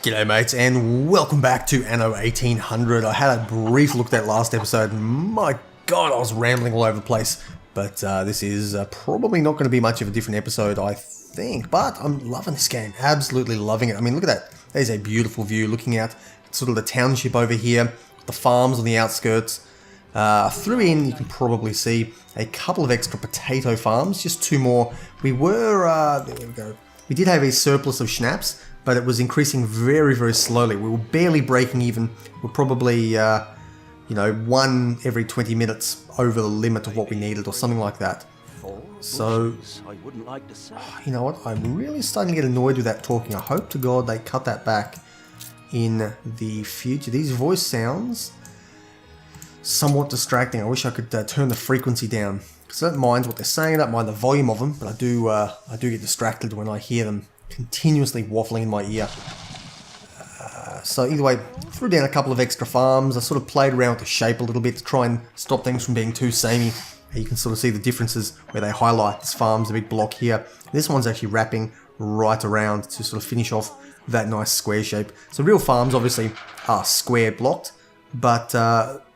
G'day mates, and welcome back to Anno 1800. I had a brief look at that last episode, and my god, I was rambling all over the place. But this is probably not going to be much of a different episode, I think. But I'm loving this game, absolutely loving it. I mean, look at that. There's a beautiful view looking at sort of the township over here, the farms on the outskirts. Through in, you can probably see a couple of extra potato farms, just two more. There we go. We did have a surplus of schnapps, but it was increasing very, very slowly. We were barely breaking even. We're probably, one every 20 minutes over the limit of what we needed or something like that. So, you know what? I'm really starting to get annoyed with that talking. I hope to God they cut that back in the future. These voice sounds, somewhat distracting. I wish I could turn the frequency down. Because I don't mind what they're saying, I don't mind the volume of them, but I do get distracted when I hear them continuously waffling in my ear. So either way, threw down a couple of extra farms. I sort of played around with the shape a little bit to try and stop things from being too samey. You can sort of see the differences where they highlight this farm's a big block here. This one's actually wrapping right around to sort of finish off that nice square shape. So real farms obviously are square blocked, but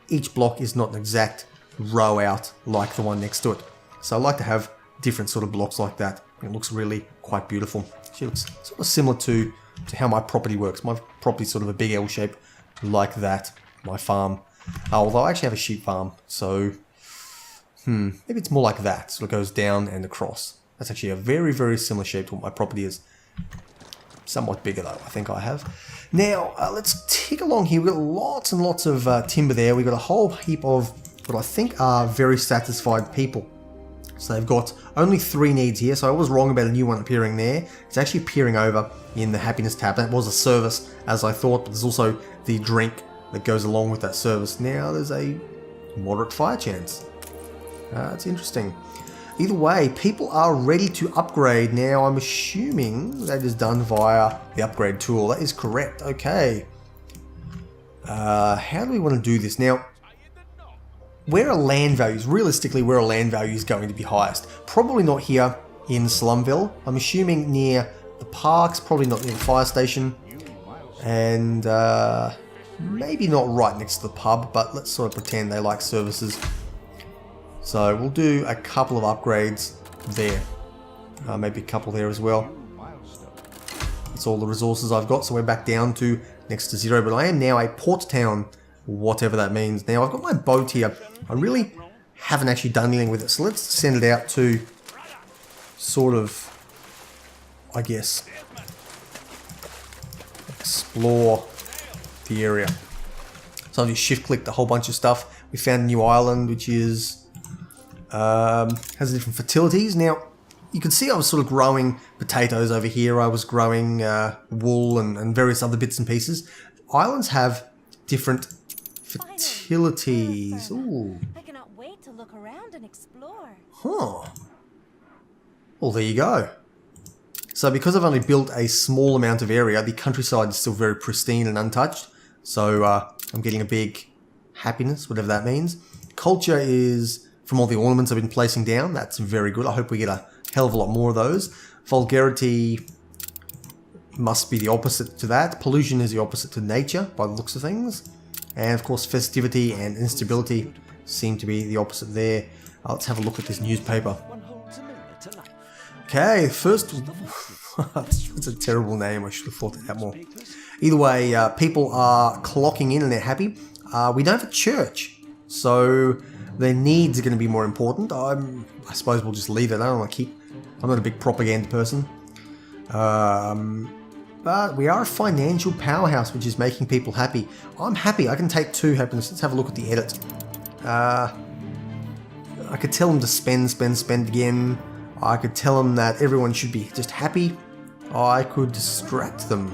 each block is not an exact row out like the one next to it. So I like to have different sort of blocks like that. It looks really quite beautiful. It looks sort of similar to how my property works. My property's sort of a big L shape like that, my farm. Although I actually have a sheep farm, so maybe it's more like that. So it goes down and across. That's actually a very, very similar shape to what my property is. Somewhat bigger though, I think I have. Now, let's tick along here. We've got lots and lots of timber there. We've got a whole heap of what I think are very satisfied people. So they've got only 3 needs here, so I was wrong about a new one appearing there. It's actually appearing over in the happiness tab. That was a service, as I thought, but there's also the drink that goes along with that service. Now there's a moderate fire chance. That's interesting. Either way, people are ready to upgrade. Now I'm assuming that is done via the upgrade tool. That is correct. Okay. How do we want to do this? Now, where are land values? Realistically, where are land values going to be highest? Probably not here in Slumville. I'm assuming near the parks, probably not near the fire station. And maybe not right next to the pub, but let's sort of pretend they like services. So we'll do a couple of upgrades there. Maybe a couple there as well. That's all the resources I've got, so we're back down to next to 0. But I am now a port town, whatever that means. Now I've got my boat here. I really haven't actually done anything with it, so let's send it out to sort of, I guess, explore the area. So I've just shift clicked a whole bunch of stuff. We found a new island which is has different fertilities. Now you can see I was sort of growing potatoes over here. I was growing wool and various other bits and pieces. Islands have different fertilities. Ooh. I cannot wait to look around and explore. Huh. Well, there you go. So because I've only built a small amount of area, the countryside is still very pristine and untouched. So I'm getting a big happiness, whatever that means. Culture is from all the ornaments I've been placing down. That's very good. I hope we get a hell of a lot more of those. Vulgarity must be the opposite to that. Pollution is the opposite to nature by the looks of things. And of course, festivity and instability seem to be the opposite there. Let's have a look at this newspaper. Okay, first... That's a terrible name. I should have thought that out more. Either way, people are clocking in and they're happy. We don't have a church, so their needs are going to be more important. I suppose we'll just leave it. I don't want to keep... I'm not a big propaganda person. But we are a financial powerhouse, which is making people happy. I'm happy. I can take 2 happiness. Let's have a look at the edit. I could tell them to spend again. I could tell them that everyone should be just happy. I could distract them.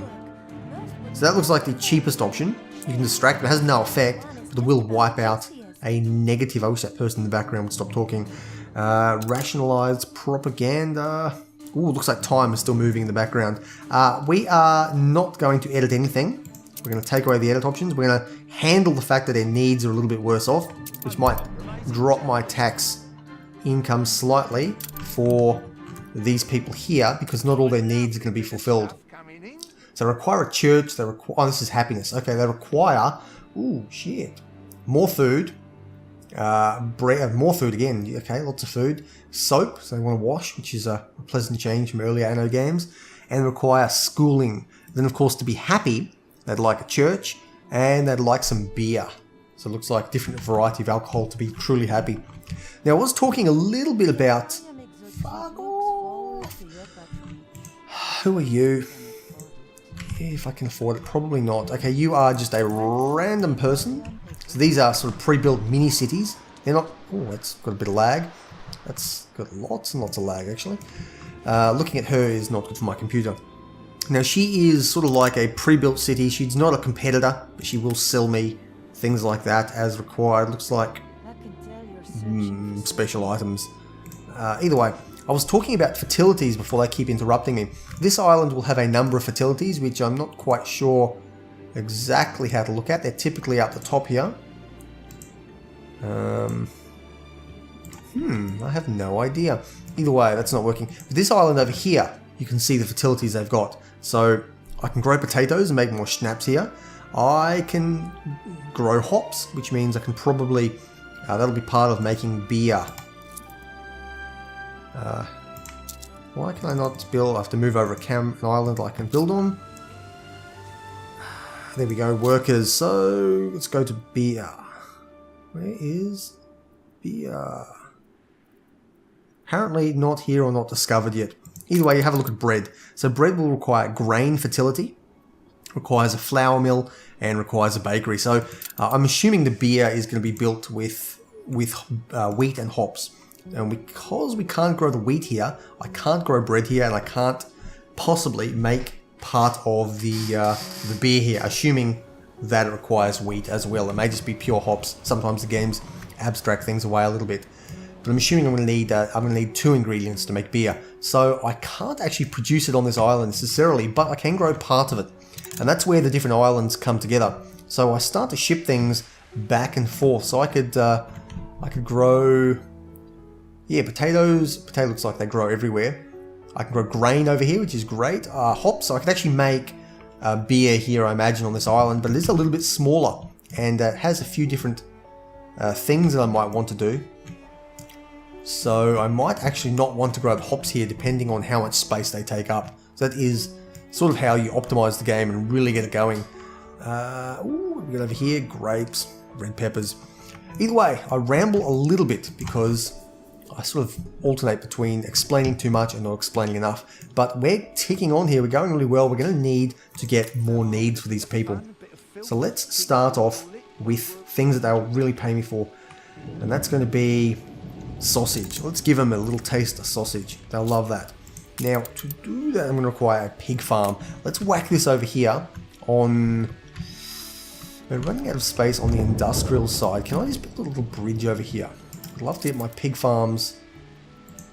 So that looks like the cheapest option. You can distract them. It has no effect, but it will wipe out a negative. I wish that person in the background would stop talking. Rationalized propaganda. Ooh, looks like time is still moving in the background. We are not going to edit anything. We're going to take away the edit options. We're going to handle the fact that their needs are a little bit worse off, which might drop my tax income slightly for these people here, because not all their needs are going to be fulfilled. So they require a church, they require, oh, this is happiness. Okay, they require, ooh, shit, more food, more food again, okay, lots of food, soap, so they want to wash, which is a pleasant change from earlier Anno games, and require schooling. Then, of course, to be happy, they'd like a church, and they'd like some beer. So it looks like a different variety of alcohol to be truly happy. Now, I was talking a little bit about... Fuck off! Who are you? If I can afford it, probably not. Okay, you are just a random person. So these are sort of pre-built mini-cities. They're not... Oh, that's got a bit of lag. That's got lots and lots of lag, actually. Looking at her is not good for my computer. Now, she is sort of like a pre-built city. She's not a competitor, but she will sell me things like that as required. Looks like special items. Either way, I was talking about fertilities before they keep interrupting me. This island will have a number of fertilities, which I'm not quite sure exactly how to look at. They're typically up the top here. I have no idea. Either way, that's not working. But this island over here, you can see the fertilities they've got. So I can grow potatoes and make more schnapps here. I can grow hops, which means I can probably, that'll be part of making beer. Why can I not build? I have to move over an island I can build on. There we go, workers. So let's go to beer. Where is beer? Apparently not here or not discovered yet. Either way, you have a look at bread. So bread will require grain fertility, requires a flour mill, and requires a bakery. So I'm assuming the beer is going to be built with wheat and hops. And because we can't grow the wheat here, I can't grow bread here, and I can't possibly make part of the beer here, assuming that it requires wheat as well. It may just be pure hops. Sometimes the games abstract things away a little bit. But I'm assuming I'm going to need 2 ingredients to make beer. So I can't actually produce it on this island necessarily, but I can grow part of it. And that's where the different islands come together. So I start to ship things back and forth. So I could grow, yeah, potatoes. Potato looks like they grow everywhere. I can grow grain over here, which is great. Hops, so I could actually make beer here, I imagine, on this island. But it is a little bit smaller, and it has a few different things that I might want to do. So I might actually not want to grow the hops here, depending on how much space they take up. So that is sort of how you optimize the game and really get it going. We got over here, grapes, red peppers. Either way, I ramble a little bit because I sort of alternate between explaining too much and not explaining enough. But we're ticking on here, we're going really well. We're going to need to get more needs for these people. So let's start off with things that they'll really pay me for. And that's going to be sausage. Let's give them a little taste of sausage. They'll love that. Now, to do that, I'm going to require a pig farm. Let's whack this over here on... We're running out of space on the industrial side. Can I just build a little bridge over here? I'd love to get my pig farms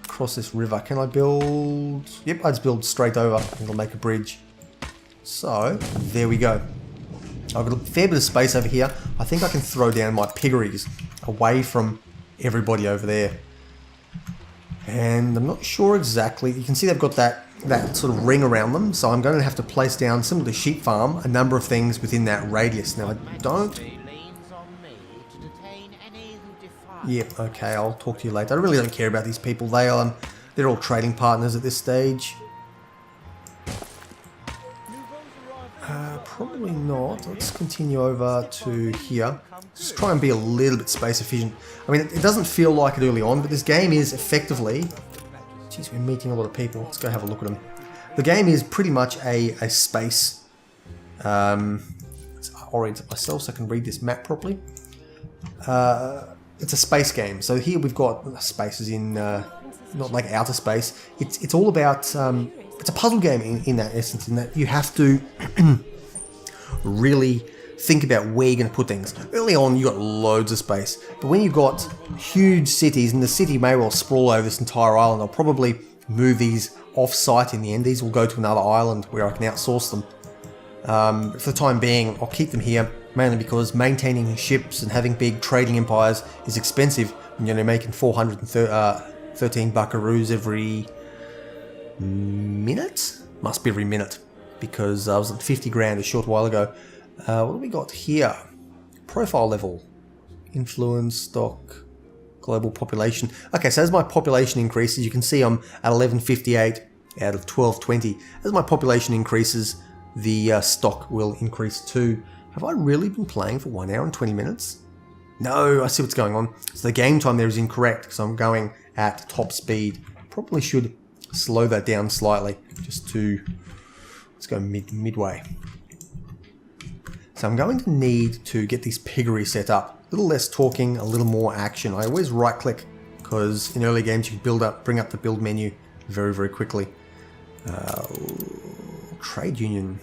across this river. Can I build... Yep, I just build straight over and it'll make a bridge. So, there we go. I've got a fair bit of space over here. I think I can throw down my piggeries away from everybody over there. And I'm not sure exactly. You can see they've got that sort of ring around them. So I'm going to have to place down, similar to sheep farm, a number of things within that radius. Now I don't... Yep, okay, I'll talk to you later. I really don't care about these people. They're all trading partners at this stage. Probably not. Let's continue over to here. Just try and be a little bit space efficient. I mean, it doesn't feel like it early on, but this game is effectively... Jeez, we're meeting a lot of people. Let's go have a look at them. The game is pretty much a space... Let's orient it myself so I can read this map properly. It's a space game. So here we've got spaces in... not like outer space. It's all about... it's a puzzle game in that essence, in that you have to really think about where you're going to put things. Early on, you got loads of space, but when you've got huge cities, and the city may well sprawl over this entire island, I'll probably move these off-site in the end. These will go to another island where I can outsource them. For the time being, I'll keep them here, mainly because maintaining ships and having big trading empires is expensive. You know, making 413 buckaroos every minute? Must be every minute. because I was at 50 grand a short while ago. What do we got here? Profile level, influence, stock, global population. Okay, so as my population increases, you can see I'm at 1158 out of 1220. As my population increases, the stock will increase too. Have I really been playing for 1 hour and 20 minutes? No, I see what's going on. So the game time there is incorrect because I'm going at top speed. Probably should slow that down slightly just to, let's go midway. So I'm going to need to get this piggery set up. A little less talking, a little more action. I always right click because in early games you can bring up the build menu very, very quickly. Trade union.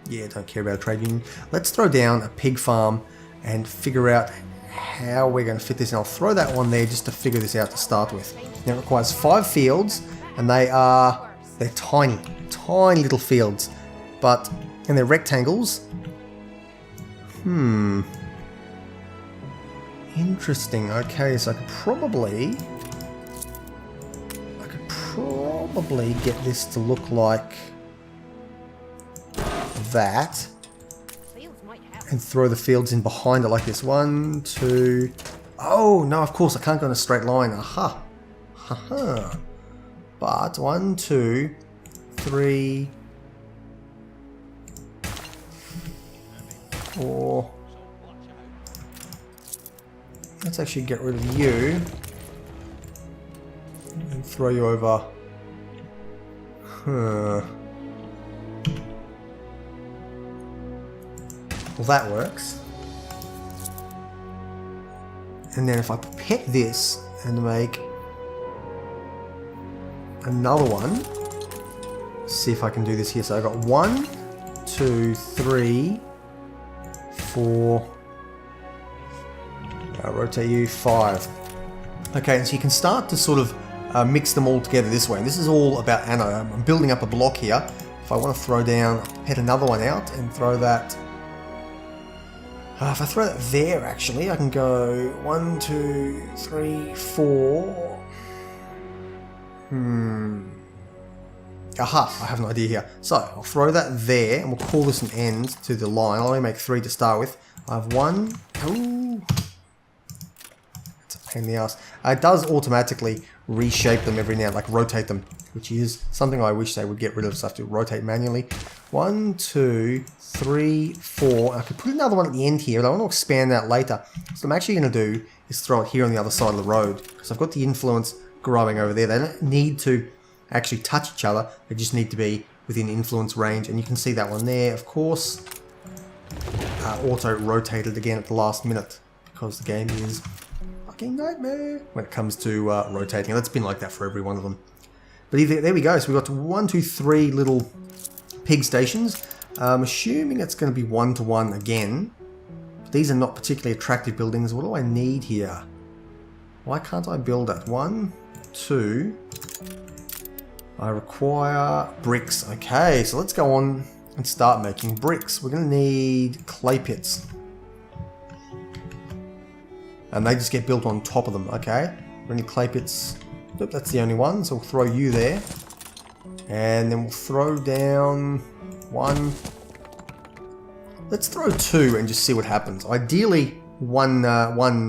Yeah, don't care about a trade union. Let's throw down a pig farm and figure out how we're going to fit this. And I'll throw that one there just to figure this out to start with. Now it requires 5 fields and they're tiny, tiny little fields, and they're rectangles. Interesting. Okay, so I could probably get this to look like that and throw the fields in behind it like this. 1, 2. Oh no, of course I can't go in a straight line. Aha. Haha. But 1, 2, 3, 4. Let's actually get rid of you and throw you over. Well, that works. And then if I pet this and make another one, see if I can do this here. So I got 1, 2, 3, 4. I'll rotate you 5. Okay, and so you can start to sort of mix them all together this way. And this is all about Anno. I'm building up a block here. If I want to throw down, head another one out and throw that. If I throw that there, actually, I can go 1, 2, 3, 4. Aha, I have an idea here. So I'll throw that there and we'll call this an end to the line. I'll only make 3 to start with. I have 1. Ooh. It's a pain in the ass. It does automatically reshape them every now, like rotate them, which is something I wish they would get rid of, so I have to rotate manually. 1, 2, 3, 4. I could put another one at the end here, but I want to expand that later. So what I'm actually going to do is throw it here on the other side of the road, because I've got the influence growing over there. They don't need to actually touch each other, they just need to be within influence range, and you can see that one there, of course. Auto rotated again at the last minute, because the game is fucking nightmare when it comes to rotating. That's been like that for every one of them. But there we go. So we've got 1, 2, 3 little pig stations. I'm assuming it's going to be 1-to-1 again. But these are not particularly attractive buildings. What do I need here? Why can't I build that? 1, 2. I require bricks. Okay, so let's go on and start making bricks. We're going to need clay pits. And they just get built on top of them. Okay, we need clay pits. Nope, that's the only one, so we'll throw you there. And then we'll throw down 1. Let's throw 2 and just see what happens. Ideally, one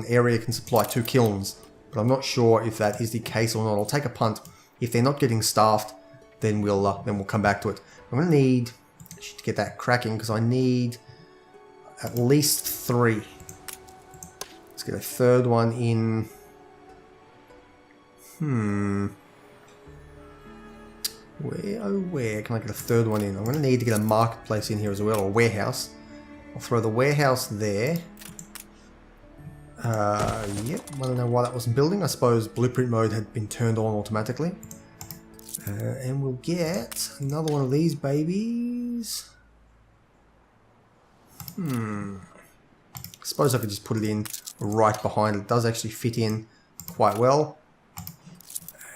area can supply 2 kilns, but I'm not sure if that is the case or not. I'll take a punt. If they're not getting staffed, then we'll come back to it. I'm going to need to get that cracking because I need at least 3. Let's get a third one in. Where can I get a third one in? I'm going to need to get a marketplace in here as well, or a warehouse. I'll throw the warehouse there. Yep, I don't know why that wasn't building. I suppose blueprint mode had been turned on automatically. And we'll get another one of these babies. I suppose I could just put it in right behind it. It does actually fit in quite well.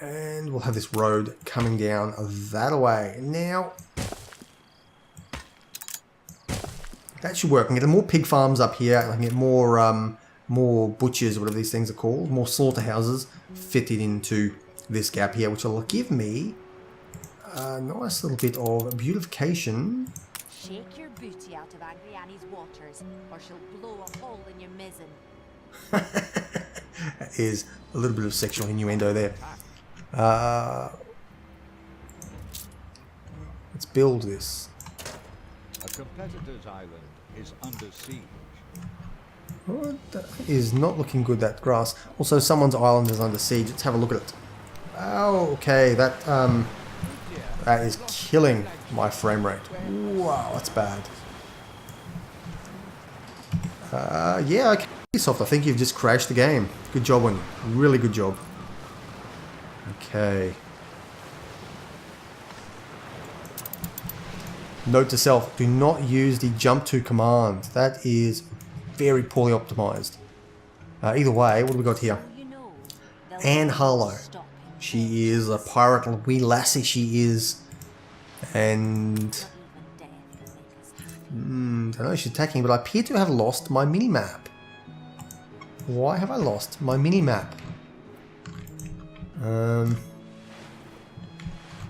And we'll have this road coming down that way. Now, that should work. I can get more pig farms up here. I can get more butchers, whatever these things are called, more slaughterhouses fitted into this gap here, which will give me a nice little bit of beautification. Shake your booty out of Angry Annie's waters, or she'll blow a hole in your mizzen. That is a little bit of sexual innuendo there. Let's build this. A competitor's island is under siege. Oh, that is not looking good, that grass. Also, someone's island is under siege. Let's have a look at it. Oh, okay, that is killing my frame rate. Wow, that's bad. Yeah, okay. Ubisoft, I think you've just crashed the game. Good job on you. Really good job. Okay. Note to self, do not use the jump to command. That is very poorly optimized. Either way, what do we got here? Anne Harlow. She is a pirate, little wee lassie she is. And I don't know, she's attacking, but I appear to have lost my mini-map. Why have I lost my mini-map? Well,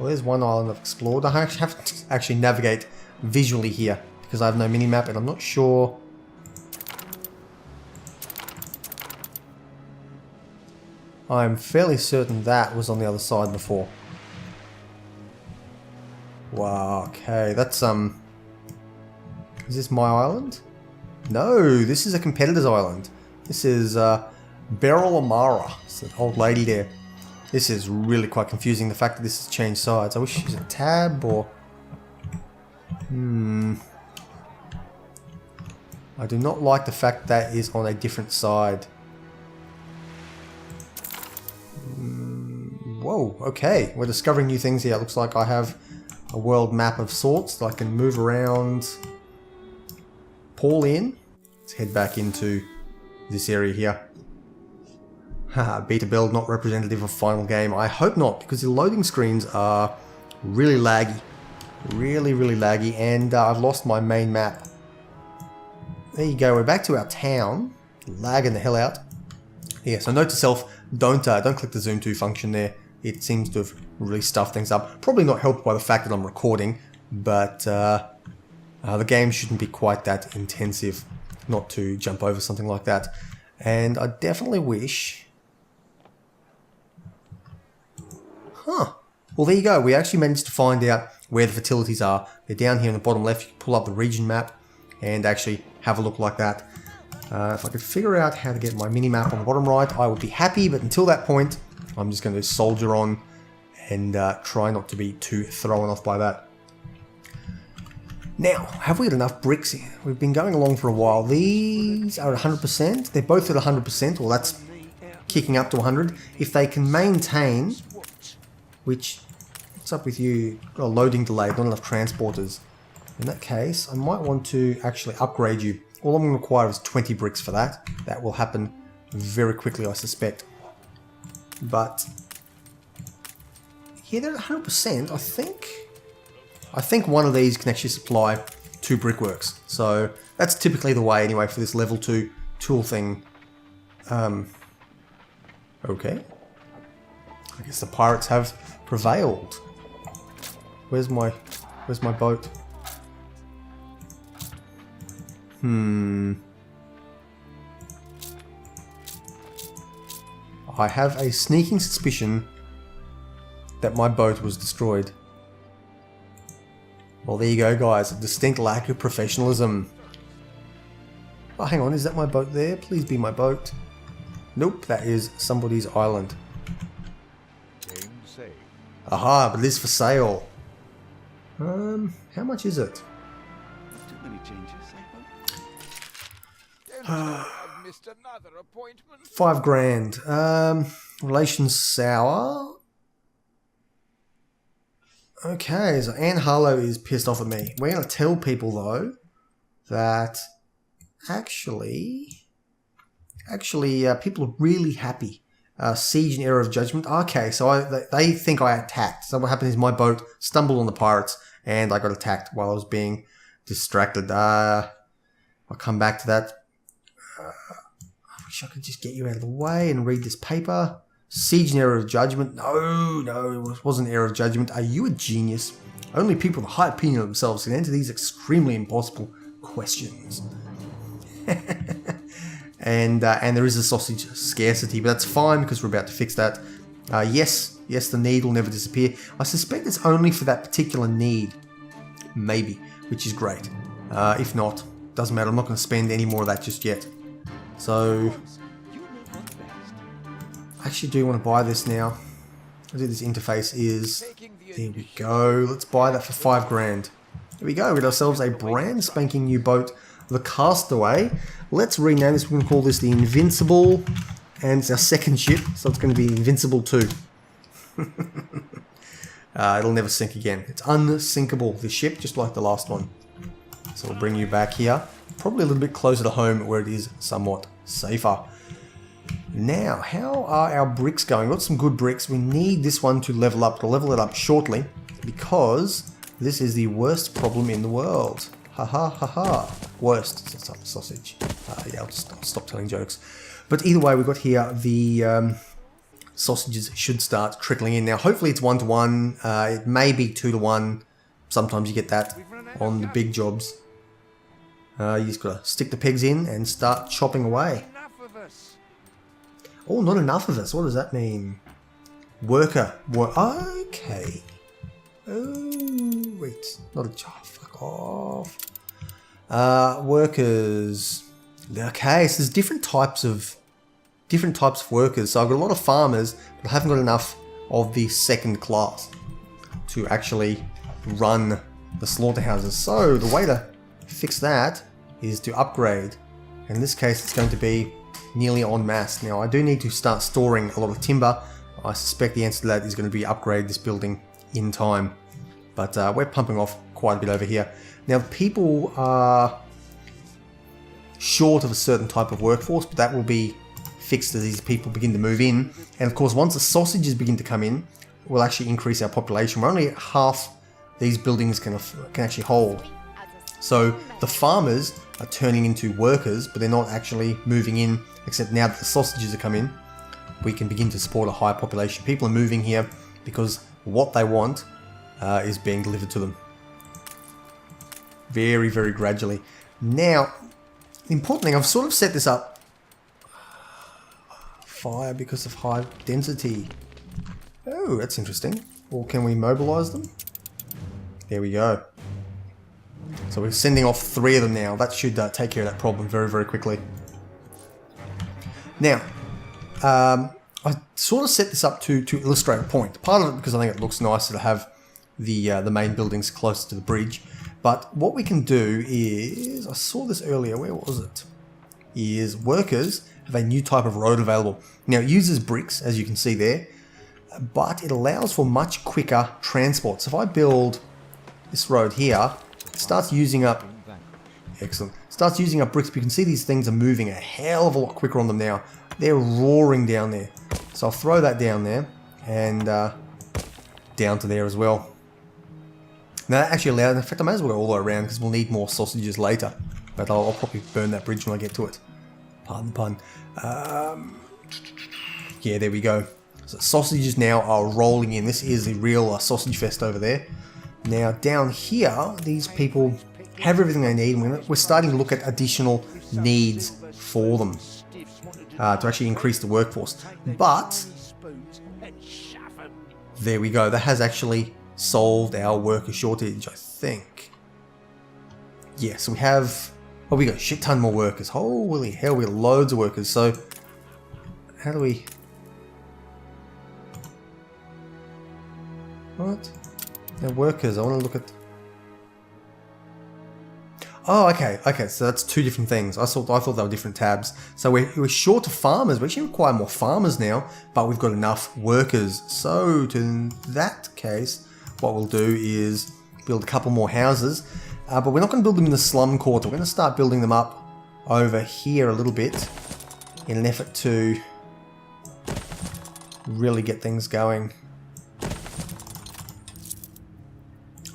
there's one island I've explored. I have to actually navigate visually here because I have no mini-map and I'm not sure. I'm fairly certain that was on the other side before. Wow, okay, that's is this my island? No, this is a competitor's island. This is Beryl Amara. It's an old lady there. This is really quite confusing, the fact that this has changed sides. I wish it was a tab or... I do not like the fact that is on a different side. Whoa, okay. We're discovering new things here. It looks like I have a world map of sorts that I can move around. Pull in. Let's head back into this area here. Haha, beta build not representative of final game. I hope not, because the loading screens are really laggy. Really laggy, and I've lost my main map. There you go, we're back to our town. Lagging the hell out. Yeah, so note to self, don't click the zoom to function there. It seems to have really stuffed things up. Probably not helped by the fact that I'm recording, but the game shouldn't be quite that intensive not to jump over something like that. And I definitely wish... Huh. Well, there you go. We actually managed to find out where the fertilities are. They're down here in the bottom left. You can pull up the region map and actually have a look like that. If I could figure out how to get my mini-map on the bottom right, I would be happy. But until that point, I'm just going to soldier on and try not to be too thrown off by that. Now, have we got enough bricks here? We've been going along for a while. These are at 100%. They're both at 100%. Well, that's kicking up to 100. If they can maintain... Which, what's up with you? Got a loading delay, not enough transporters. In that case, I might want to actually upgrade you. All I'm going to require is 20 bricks for that. That will happen very quickly, I suspect. But, yeah, they're at 100%, I think one of these can actually supply 2 brickworks. So, that's typically the way anyway for this level 2 tool thing. Okay. I guess the pirates have prevailed. Where's my boat? I have a sneaking suspicion that my boat was destroyed. Well, there you go, guys. A distinct lack of professionalism. Oh, hang on. Is that my boat there? Please be my boat. Nope, that is somebody's island. Aha, but it is for sale. How much is it? Too many changes, I missed another appointment. 5 grand. Relations sour. Okay, so Anne Harlow is pissed off at me. We're going to tell people, though, that actually, people are really happy. Siege and error of judgment. Okay, so they think I attacked. So what happened is my boat stumbled on the pirates and I got attacked while I was being distracted. I'll come back to that. I wish I could just get you out of the way and read this paper. Siege and error of judgment. No, it wasn't error of judgment. Are you a genius? Only people with a high opinion of themselves can answer these extremely impossible questions. and there is a sausage scarcity, but that's fine because we're about to fix that. Yes, the need will never disappear. I suspect it's only for that particular need. Maybe, which is great. If not, doesn't matter. I'm not going to spend any more of that just yet. So, I actually do want to buy this now. I think this interface is... There we go. Let's buy that for 5 grand. There we go. We got ourselves a brand spanking new boat, the Castaway. Let's rename this. We're going to call this the Invincible. And it's our second ship, so it's going to be Invincible 2. It'll never sink again. It's unsinkable, this ship, just like the last one. So we'll bring you back here. Probably a little bit closer to home where it is somewhat safer. Now, how are our bricks going? We've got some good bricks. We need this one to level up. We'll level it up shortly because this is the worst problem in the world. Ha ha ha ha. Worst. Sausage. Yeah, I'll stop telling jokes. But either way, we've got here the sausages should start trickling in. Now, hopefully it's 1-to-1. It may be 2-to-1. Sometimes you get that on the big jobs. You just got to stick the pegs in and start chopping away. Oh, not enough of us. What does that mean? Worker. Okay. Oh, wait. Not a job. Fuck off. Workers. Okay, so there's different types of workers. So I've got a lot of farmers, but I haven't got enough of the second class to actually run the slaughterhouses. So the way to fix that is to upgrade. In this case, it's going to be nearly en masse. Now, I do need to start storing a lot of timber. I suspect the answer to that is going to be upgrade this building in time. But we're pumping off quite a bit over here. Now, people are short of a certain type of workforce, but that will be fixed as these people begin to move in. And of course, once the sausages begin to come in, we'll actually increase our population. We're only at half these buildings can actually hold. So the farmers are turning into workers, but they're not actually moving in, except now that the sausages have come in, we can begin to support a higher population. People are moving here because what they want is being delivered to them. Very, very gradually. Now, the important thing, I've sort of set this up. Fire because of high density. Oh, that's interesting. Or can we mobilize them? There we go. So we're sending off 3 of them now. That should take care of that problem very, very quickly. Now, I sort of set this up to illustrate a point. Part of it because I think it looks nicer to have the main buildings close to the bridge. But what we can do is, I saw this earlier, where was it? Is workers have a new type of road available. Now it uses bricks, as you can see there, but it allows for much quicker transport. So if I build this road here, it starts using up, excellent, starts using up bricks, but you can see these things are moving a hell of a lot quicker on them now. They're roaring down there. So I'll throw that down there, and down to there as well. Now that actually allows, in fact I might as well go all the way around because we'll need more sausages later. But I'll probably burn that bridge when I get to it. Pardon the pun. Yeah, there we go. So sausages now are rolling in. This is a real sausage fest over there. Now down here, these people have everything they need. And we're starting to look at additional needs for them to actually increase the workforce. But there we go. That has actually solved our worker shortage, I think. Yeah, so we have... Oh, we got a shit ton more workers. Holy hell, we got loads of workers. So, how do we... What? They're workers. I want to look at... Oh, okay. Okay, so that's 2 different things. I thought they were different tabs. So we're short of farmers. We actually require more farmers now, but we've got enough workers. So, in that case, what we'll do is build a couple more houses. But we're not going to build them in the slum quarter. We're going to start building them up over here a little bit in an effort to really get things going.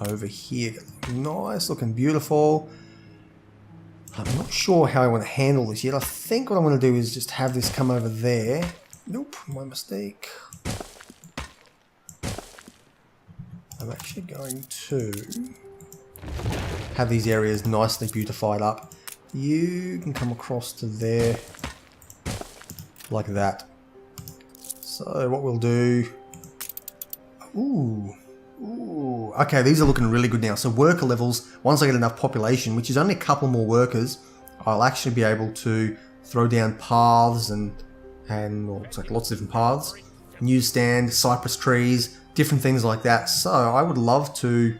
Over here, nice, looking beautiful. I'm not sure how I want to handle this yet. I think what I'm going to do is just have this come over there. Nope, my mistake. I'm actually going to have these areas nicely beautified up. You can come across to there like that. So what we'll do... Ooh. Okay, these are looking really good now. So worker levels, once I get enough population, which is only a couple more workers, I'll actually be able to throw down paths and well, it's like lots of different paths, newsstand, cypress trees, different things like that. So I would love to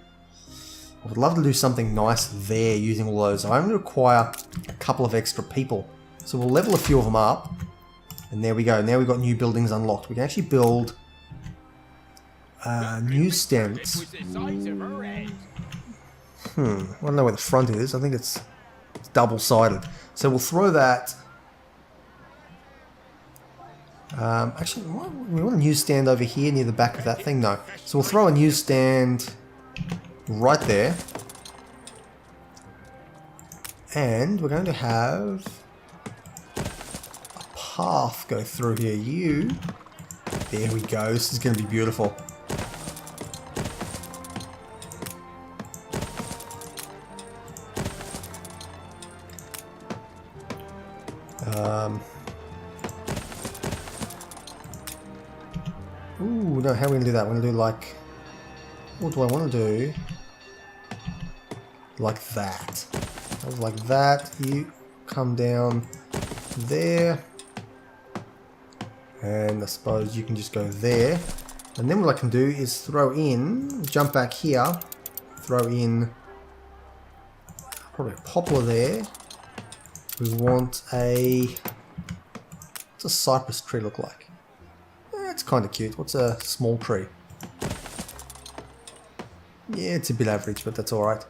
do something nice there using all those. I only require a couple of extra people, so we'll level a few of them up, and there we go. Now we've got new buildings unlocked. We can actually build newsstands. I don't know where the front is. I think it's double-sided. So we'll throw that. Actually, we want a newsstand over here near the back of that thing. No. So we'll throw a newsstand right there. And we're going to have a path go through here. There we go. This is going to be beautiful. Ooh, no, how are we going to do that? We're going to do like... What do I want to do? Like that. Like that. You come down there. And I suppose you can just go there. And then what I can do is throw in, jump back here, throw in probably a poplar there. We want what's a cypress tree look like? It's kind of cute. What's a small tree? Yeah, it's a bit average, but that's alright.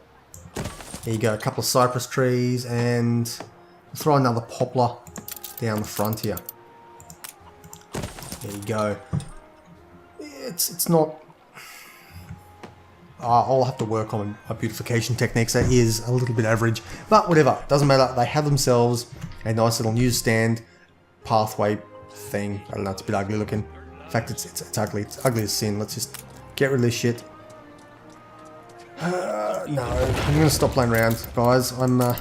There you go, a couple of cypress trees, and throw another poplar down the front here. There you go. It's not... I'll have to work on my beautification techniques. That is a little bit average, but whatever. Doesn't matter. They have themselves a nice little newsstand pathway thing. I don't know. It's a bit ugly looking. In fact, it's ugly. It's ugly as sin. Let's just get rid of this shit. No, I'm gonna stop playing around, guys. I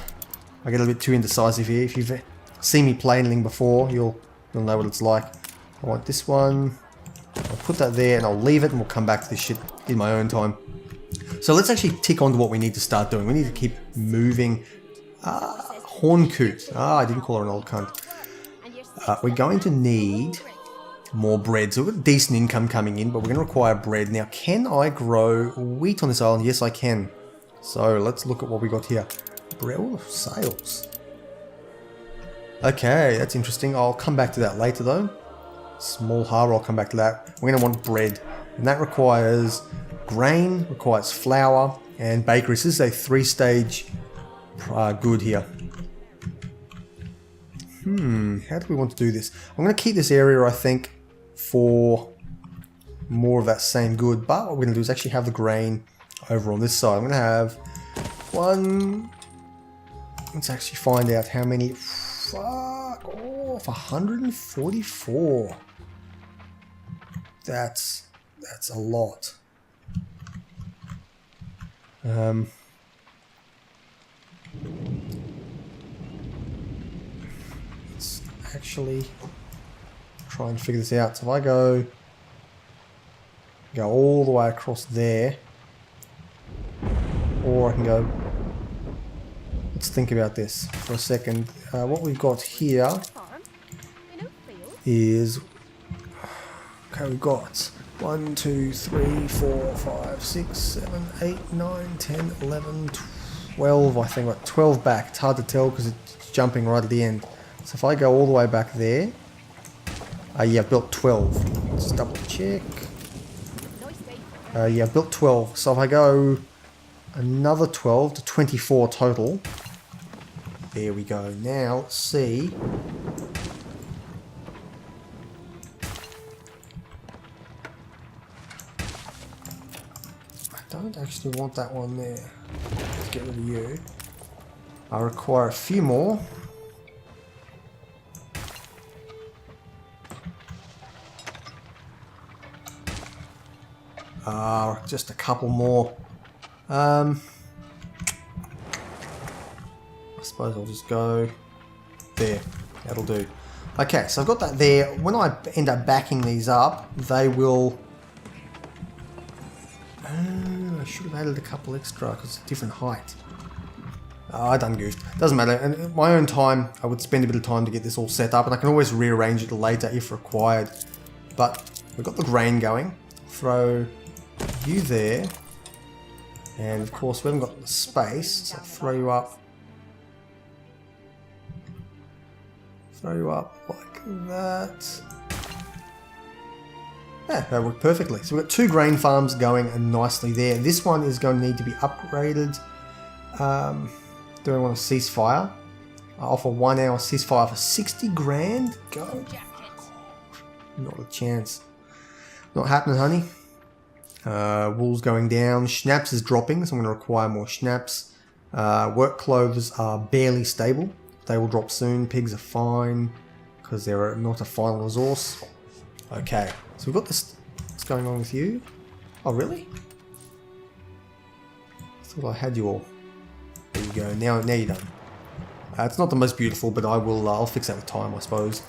get a bit too indecisive here. If you've seen me play anything before, you'll know what it's like. I want this one. I'll put that there and I'll leave it, and we'll come back to this shit in my own time. So let's actually tick on to what we need to start doing. We need to keep moving. Horncoot. I didn't call her an old cunt. We're going to need more bread. So we've got decent income coming in, but we're going to require bread. Now, can I grow wheat on this island? Yes, I can. So let's look at what we got here. Bread, sales. Okay, that's interesting. I'll come back to that later though. Small harbour, I'll come back to that. We're going to want bread, and that requires grain, requires flour, and bakery. So this is a 3-stage good here. How do we want to do this? I'm going to keep this area, I think, for more of that same good, but what we're going to do is actually have the grain over on this side. I'm going to have one... Let's actually find out how many... Fuck off, 144. That's a lot. Let's actually try and figure this out. So if I go all the way across there, or I can go... Let's think about this for a second. What we've got here is... Okay, we've got 1, 2, 3, 4, 5, 6, 7, 8, 9, 10, 11, 12, I think. Like 12 back. It's hard to tell because it's jumping right at the end. So if I go all the way back there... yeah, I've built 12. Let's double check. Yeah, I've built 12. So if I go another 12 to 24 total... There we go. Now, let's see. I don't actually want that one there. Let's get rid of you. I require a few more. Just a couple more. I suppose I'll just go there. That'll do. Okay, so I've got that there. When I end up backing these up, they will... I should have added a couple extra because it's a different height. I done goofed. Doesn't matter. And in my own time, I would spend a bit of time to get this all set up, and I can always rearrange it later if required. But we've got the grain going. Throw you there. And of course, we haven't got the space, so I'll throw you up. Throw you up like that. Yeah, that worked perfectly. So we've got 2 grain farms going nicely there. This one is going to need to be upgraded. Do I want a ceasefire? I offer 1 hour ceasefire for 60 grand. Go. Not a chance. Not happening, honey. Wool's going down. Schnapps is dropping, so I'm going to require more schnapps. Work clothes are barely stable. They will drop soon. Pigs are fine because they're not a final resource. Okay, so we've got this. What's going on with you? Oh, really? I thought I had you all. There you go. Now you're done. It's not the most beautiful, but I'll fix that with time, I suppose.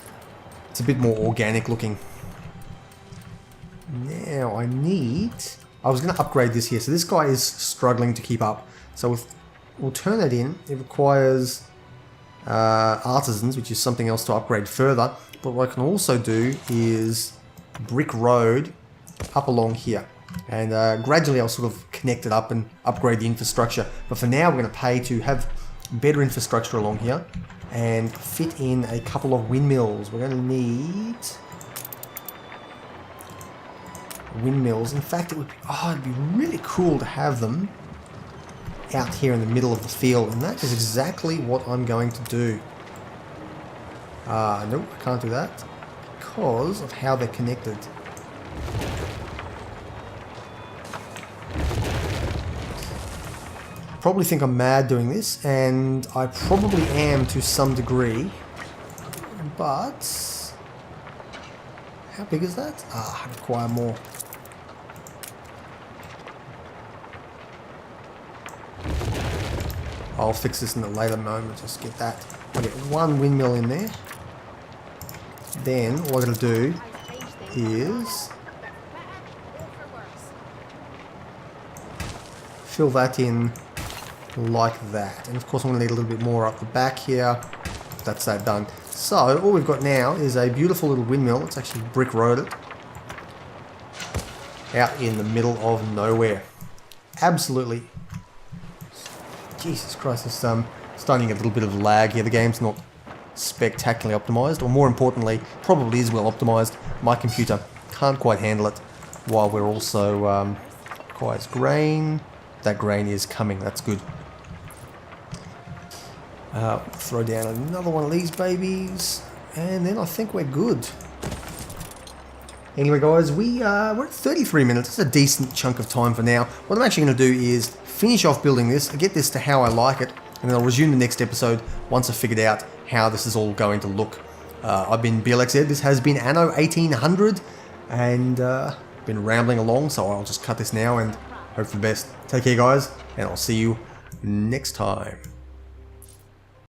It's a bit more organic looking. Now I was going to upgrade this here. So this guy is struggling to keep up. So we'll turn that in. It requires artisans, which is something else to upgrade further. But what I can also do is brick road up along here. And gradually I'll sort of connect it up and upgrade the infrastructure. But for now we're going to pay to have better infrastructure along here and fit in a couple of windmills. We're going to need windmills. In fact, it'd be really cool to have them out here in the middle of the field, and that is exactly what I'm going to do. Nope, I can't do that because of how they're connected. Probably think I'm mad doing this, and I probably am to some degree, but how big is that? I require more. I'll fix this in a later moment, just get that. I'll get 1 windmill in there. Then all I gotta do is fill that in like that. And of course I'm gonna need a little bit more up the back here. That's that done. So all we've got now is a beautiful little windmill. It's actually brick roaded out in the middle of nowhere. Absolutely. Jesus Christ, it's starting to get a little bit of lag here. The game's not spectacularly optimized, or more importantly, probably is well optimized. My computer can't quite handle it, while we're also requires grain. That grain is coming, that's good. Throw down another one of these babies, and then I think we're good. Anyway guys, we're at 33 minutes. It's a decent chunk of time for now. What I'm actually going to do is finish off building this, get this to how I like it, and then I'll resume the next episode once I've figured out how this is all going to look. I've been Blxz, this has been Anno 1800, and been rambling along, so I'll just cut this now and hope for the best. Take care guys, and I'll see you next time.